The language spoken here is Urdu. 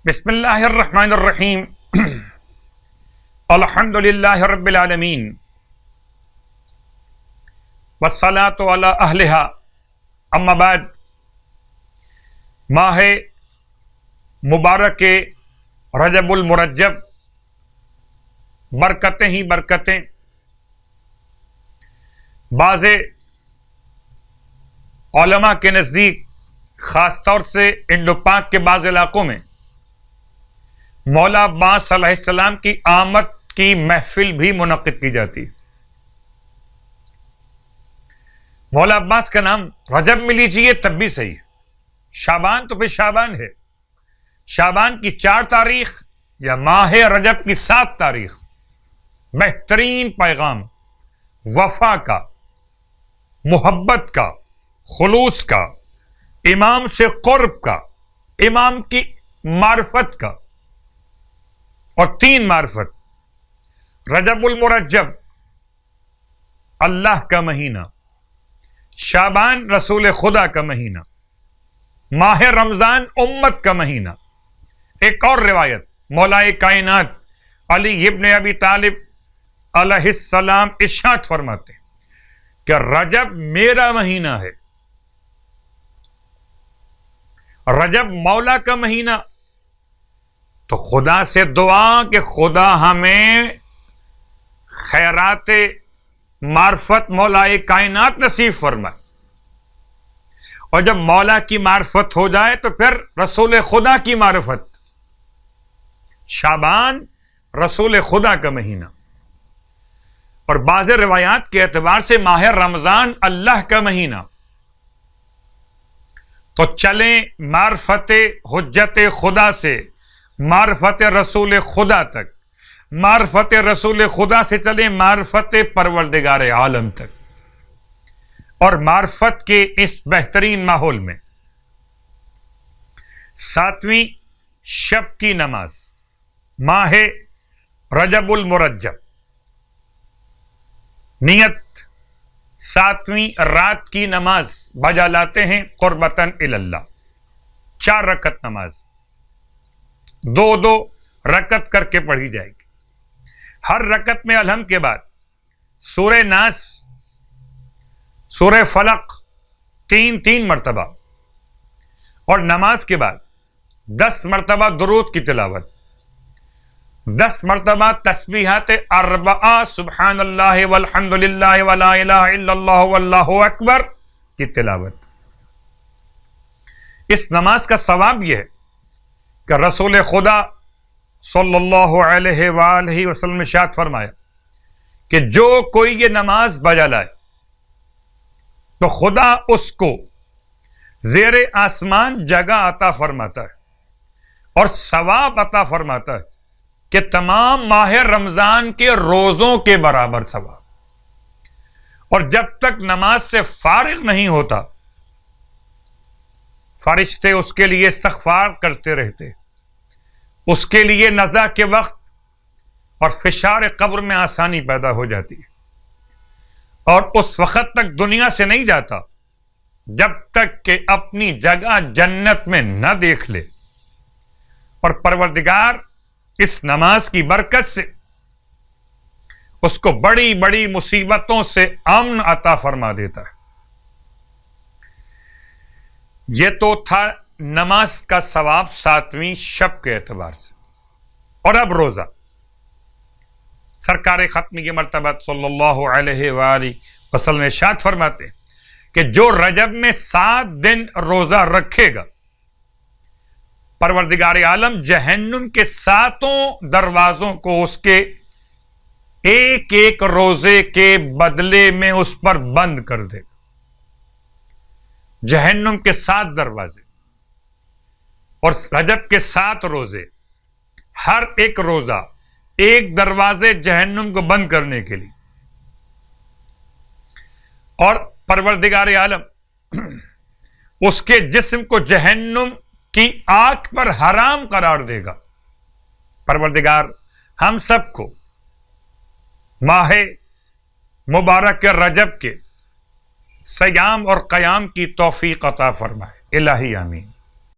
بسم اللہ الرحمن الرحیم الحمد للہ رب العالمین والصلاة علی اہلہا اما بعد۔ ماہ مبارک رجب المرجب برکتیں ہی برکتیں۔ بعض علماء کے نزدیک خاص طور سے انڈو پاک کے بعض علاقوں میں مولا عباس علیہ السلام کی آمد کی محفل بھی منعقد کی جاتی ہے۔ مولا عباس کا نام رجب میں لیجیے تب بھی صحیح ہے، شعبان تو پھر شعبان ہے، شعبان کی 4 تاریخ یا ماہ رجب کی 7 تاریخ۔ بہترین پیغام وفا کا، محبت کا، خلوص کا، امام سے قرب کا، امام کی معرفت کا، اور 3 معرفت۔ رجب المرجب اللہ کا مہینہ، شعبان رسول خدا کا مہینہ، ماہ رمضان امت کا مہینہ۔ ایک اور روایت مولا کائنات علی ابن ابی طالب علیہ السلام ارشاد فرماتے ہیں کہ رجب میرا مہینہ ہے۔ رجب مولا کا مہینہ، تو خدا سے دعا کہ خدا ہمیں خیرات معرفت مولا کائنات نصیب فرمائے، اور جب مولا کی معرفت ہو جائے تو پھر رسول خدا کی معرفت۔ شعبان رسول خدا کا مہینہ، اور بعض روایات کے اعتبار سے ماہ رمضان اللہ کا مہینہ۔ تو چلیں معرفت حجت خدا سے معرفت رسول خدا تک، معرفت رسول خدا سے چلیں معرفت پروردگار عالم تک، اور معرفت کے اس بہترین ماحول میں 7ویں شب کی نماز ماہ رجب المرجب، نیت 7ویں رات کی نماز بجا لاتے ہیں قربتاً اللہ۔ 4 رکعت نماز 2 رکعت کر کے پڑھی جائے گی۔ ہر رکعت میں الحمد کے بعد سورہ ناس، سورہ فلق 3 مرتبہ، اور نماز کے بعد 10 مرتبہ درود کی تلاوت، 10 مرتبہ تسبیحات 4 سبحان اللہ والحمد للہ ولا الہ الا اللہ واللہ اکبر کی تلاوت۔ اس نماز کا ثواب یہ ہے کہ رسول خدا صلی اللہ علیہ وآلہ وسلم نے ارشاد فرمایا کہ جو کوئی یہ نماز بجا لائے تو خدا اس کو زیر آسمان جگہ عطا فرماتا ہے، اور ثواب عطا فرماتا ہے کہ تمام ماہ رمضان کے روزوں کے برابر ثواب۔ اور جب تک نماز سے فارغ نہیں ہوتا فرشتے اس کے لیے استغفار کرتے رہتے، اس کے لیے نزا کے وقت اور فشار قبر میں آسانی پیدا ہو جاتی ہے، اور اس وقت تک دنیا سے نہیں جاتا جب تک کہ اپنی جگہ جنت میں نہ دیکھ لے۔ اور پروردگار اس نماز کی برکت سے اس کو بڑی بڑی مصیبتوں سے امن عطا فرما دیتا ہے۔ یہ تو تھا نماز کا ثواب 7ویں شب کے اعتبار سے۔ اور اب روزہ، سرکار ختم کی مرتبہ صلی اللہ علیہ وآلہ وسلم ارشاد فرماتے ہیں کہ جو رجب میں 7 دن روزہ رکھے گا، پروردگار عالم جہنم کے 7 دروازوں کو اس کے ایک روزے کے بدلے میں اس پر بند کر دے گا۔ جہنم کے 7 دروازے، اور رجب کے 7 روزے، ہر ایک روزہ ایک دروازے جہنم کو بند کرنے کے لیے۔ اور پروردگار عالم اس کے جسم کو جہنم کی آگ پر حرام قرار دے گا۔ پروردگار ہم سب کو ماہ مبارک رجب کے صیام اور قیام کی توفیق عطا فرمائے، الہی آمین۔